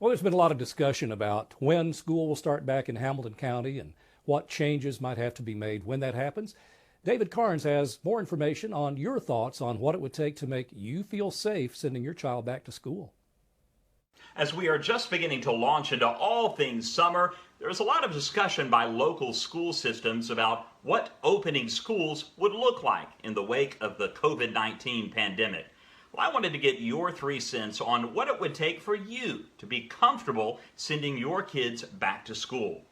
Well, there's been a lot of discussion about when school will start back in Hamilton County and what changes might have to be made when that happens. David Carnes has more information on your thoughts on what it would take to make you feel safe sending your child back to school. As we are just beginning to launch into all things summer, there's a lot of discussion by local school systems about what opening schools would look like in the wake of the COVID-19 pandemic. Well, I wanted to get your 3 cents on what it would take for you to be comfortable sending your kids back to school.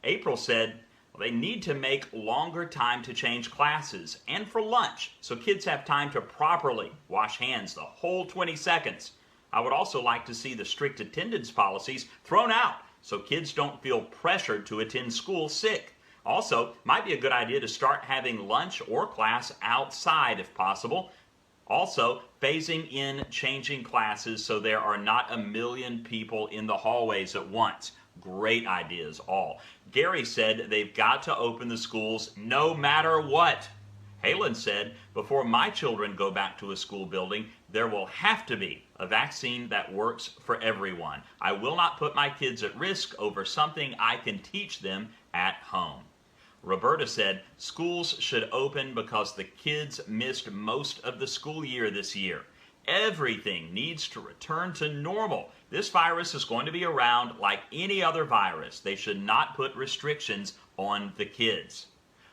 April said, well, they need to make longer time to change classes and for lunch so kids have time to properly wash hands the whole 20 seconds. I would also like to see the strict attendance policies thrown out so kids don't feel pressured to attend school sick. Also, might be a good idea to start having lunch or class outside if possible. Also, phasing in changing classes so there are not a million people in the hallways at once. Great ideas all. Gary said they've got to open the schools no matter what. Halen said, before my children go back to a school building, there will have to be a vaccine that works for everyone. I will not put my kids at risk over something I can teach them at home. Roberta said, schools should open because the kids missed most of the school year this year. Everything needs to return to normal. This virus is going to be around like any other virus. They should not put restrictions on the kids.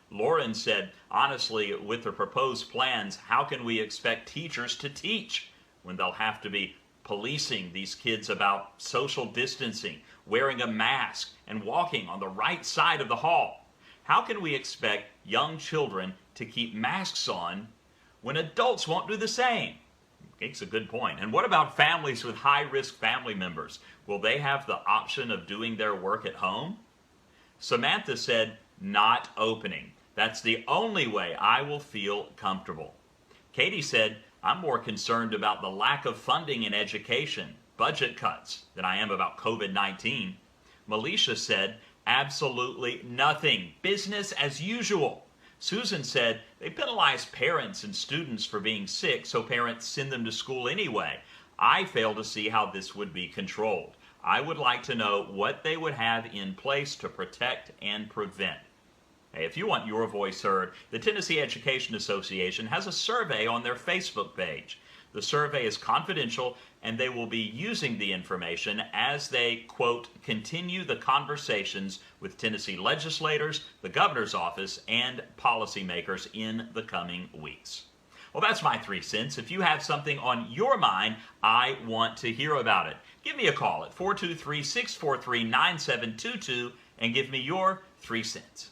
Lauren said, honestly, with the proposed plans, how can we expect teachers to teach when they'll have to be policing these kids about social distancing, wearing a mask, and walking on the right side of the hall? How can we expect young children to keep masks on when adults won't do the same? It's a good point. And what about families with high-risk family members? Will they have the option of doing their work at home? Samantha said, not opening. That's the only way I will feel comfortable. Katie said, I'm more concerned about the lack of funding in education, budget cuts, than I am about COVID-19. Melisha said, absolutely nothing. Business as usual. Susan said they penalize parents and students for being sick, so parents send them to school anyway. I fail to see how this would be controlled. I would like to know what they would have in place to protect and prevent. Hey, if you want your voice heard, the Tennessee Education Association has a survey on their Facebook page. The survey is confidential, and they will be using the information as they, quote, continue the conversations with Tennessee legislators, the governor's office, and policymakers in the coming weeks. Well, that's my 3 cents. If you have something on your mind, I want to hear about it. Give me a call at 423-643-9722 and give me your 3 cents.